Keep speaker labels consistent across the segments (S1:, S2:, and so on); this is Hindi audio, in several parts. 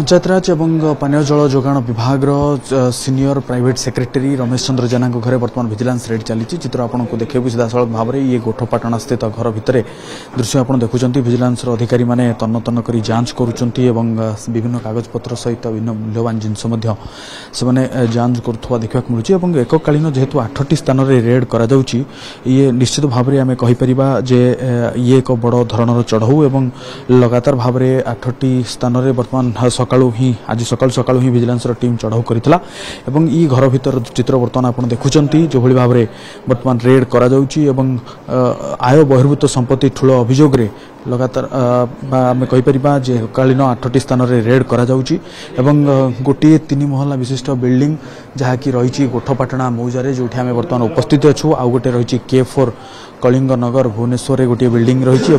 S1: पंचायतराज एवं पानीय जल जोगाण विभाग senior private secretary Ramesh Chandra जेना घरे बर्तमान विजिलेंस रेड चली चित्र आपको देखा सीधासल भाव में ये गोठपाटना स्थित घर भितर दृश्य आप देखुं विजिलेंस अधिकारी मैंने तन्न तन्न कर जांच करुँच विभिन्न कागजपत्र सहित विभिन्न मूल्यवान जिनस जांच करुवा देखा मिलूँ एककालीन जेहेतु 8टी स्थान में रेड कर ये निश्चित भाव में आम कहीपर ये एक बड़ धरणर चढ़ऊ और लगातार भाव में 8टी स्थान में बर्तमान आज सकाल सकाल ही विजिलेंस टीम चढ़ाऊ करथिला एवं ई घर भीतर चित्र बर्तमान आपण देखुचंती जो भली भाव रे बर्तमान रेड करा जाउची एवं आय बहिर्भूत संपत्ति ठुल अभियोग रे लगातार आम कहीपर जे कालीन 8टी स्थान में रेड करा जाउची एवं गोटे 3 महला विशिष्ट बिल्डिंग जहाँकि रही गोठपाटना मौजार जो बर्तमान उपस्थित अच्छु आउ गोटे रही K4 कलिंग नगर भुवनेश्वर गोटे बिल्डिंग रही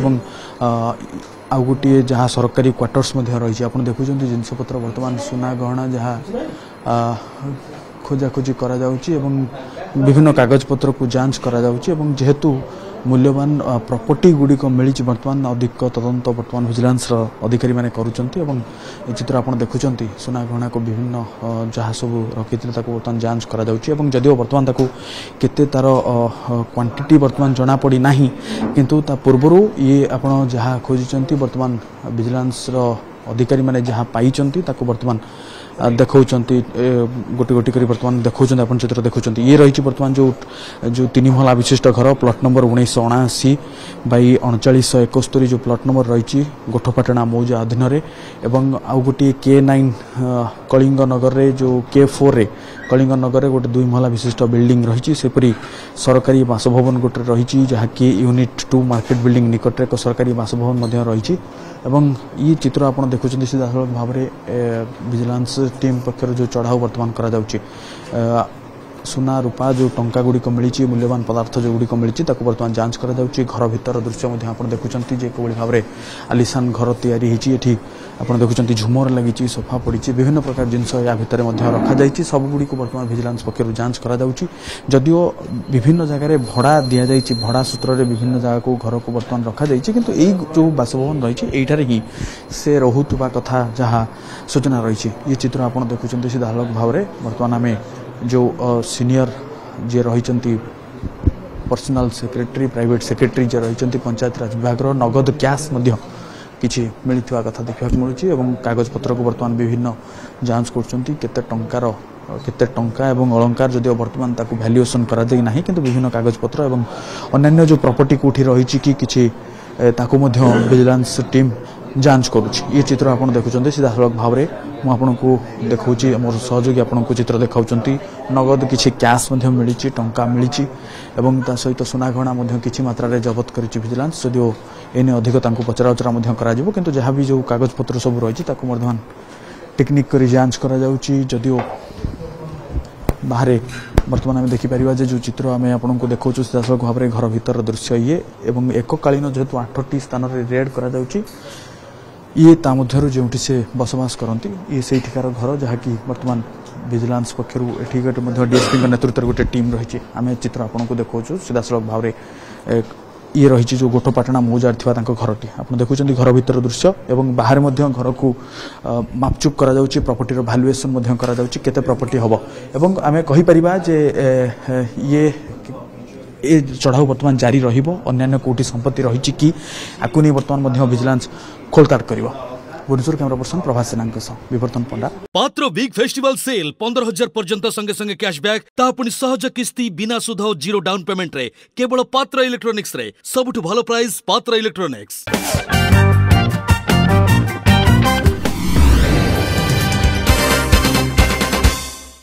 S1: आउ गोटे जहाँ सरकारी क्वार्टर्स रही आप देखुं जिनपतर बर्तमान सुना गहना जहाँ खोजाखोजी करा जाउची एवं विभिन्न कागजपत्र को जांच करा जाउची एवं जेहेतु मूल्यवान प्रॉपर्टी गुड़िक मिली बर्तमान अधिक तदंत बर्तमान विजिलेंस अधिकारी मैंने करुँच ये चित्र आप देखुं सुना गहना को विभिन्न जहाँ सब रखी बर्तमान जांच करा जाउची एवं जदिओ बर्तमान केते तार क्वांटिटी बर्तमान जना पड़ी नाही किंतु ता पूर्वरु ये आपण जहाँ खोजिचंती बर्तमान विजिलेंस अधिकारी मैंने जहाँ पाइचंती ताको बर्तमान देखौचंती गोटे गोटे कर बर्तमान देखौचंती अपन चित्र देखौचंती ये रही बर्तमान जो 3 महला विशिष्ट घर प्लॉट नंबर 1979 बाई 3971 जो प्लॉट नंबर रही गोठपाटना मौज अधीन एवं आउ गोटे K9 कलिंग नगर रे जो K4 रे कलिंग नगर रे गोटे 2 महला विशिष्ट बिल्डिंग रही सेपरी सरकारी बासभवन गोटे रही जहाँकि यूनिट 2 मार्केट बिल्डिंग निकट एक सरकारी बासभवन रही एवं ये चित्र आप देखुं सीधा भाव में विजिलेंस टीम पक्षर जो चढ़ाऊ बर्तमान करा जाउची सुना रूपा जो टंका गुड़िक मिली मूल्यवान पदार्थ जो गुड़िक मिली बर्तमान जांच करा जाउची घर भीतर दृश्य आप देखुं जो भाव में आलिशान घर तैयारी होती आप देखुं झुमर लगी सोफा पड़ी विभिन्न प्रकार जिनस या भितर रखा जाइए सब गुड़ी बर्तमान विजिलेंस पक्षर जांच करा जाउची जदिओ विभिन्न जगह भड़ा दि जाइए भड़ा सूत्र में विभिन्न जगह को घर को बर्तमान रखा जाइए किंतु यही जो बासभवन रही ही से रोहुवा कथा जहाँ सूचना रही ये चित्र आप देखुं सीधा भाव में बर्तमान आम जो सीनियर जे रही पर्सनल सेक्रेटरी प्राइवेट सेक्रेटरी जे रही पंचायत राज विभाग नगद कैश किछि मिलता कथा देखा मिलूँ कागजपत्र को बर्तमान विभिन्न जांच करते टंका एवं अलंकार जदिओ बर्तमान ताकू वैल्यूएशन करा जाई नहीं किंतु विभिन्न कागजपत्र एवं अन्य जो प्रॉपर्टी कोठी रही कि किछि ताकू मध्य विजिलेंस टीम जांच करुच्ची ये चित्र आप देखुं सीधा भाव में मुझे देखा मोर सहयोगी आपको चित्र देखा नगद किसी कैश मिली टंका मिली सहित सुना गहना किसी मात्रा जबत कर विजिलेंस जदिओ एने अधिक पचरा उचरा किंतु जहाँ भी जो कागजपत्र सब रही बर्तमान टेक्निक कर जांच करा जाउची जदिओ बाहर बर्तमान आम देखिपर जो चित्र आम आपको देखा सीधासल भाव में घर भीतर दृश्य ये एवं एककालीन जेहेतु 8टी स्थान में रेड करा जाउची ये तामध्यरु जोंठी से बसवास करती ये से घर जहाँकि बर्तमान विजिलेंस पक्षर एठी गोटे डीएसपी नेतृत्व गोटे टीम रही आम चित्र आपको देखा सीधासल भाव में ये रही जो गोठपाटना मौजार थी घरटी आप देखुं घर भीतर दृश्य एवं बाहर घर को मापचुप करा जाउची प्रॉपर्टी वैल्यूएशन करा जाउची केते प्रॉपर्टी हम एवं आम कहीपर ये चढ़ाऊ बर्तमान जारी रन्य कोटी संपत्ति रही कि आपको नहीं बर्तमान विजिलेंस खोलताड़ कर भुवनेश्वर कैमरा पर्सन प्रभास सेना विवर्तन पंडा
S2: पात्र बिग फेस्टिवल सेल 15,000 पर्यंत संगे संगे कैशबैक तापुनी सहज किस्ती बिना सुध और जीरो डाउन पेमेंट रे केवल पात्र इलेक्ट्रॉनिक्स रे सबुठ भलो प्राइस पात्र इलेक्ट्रॉनिक्स।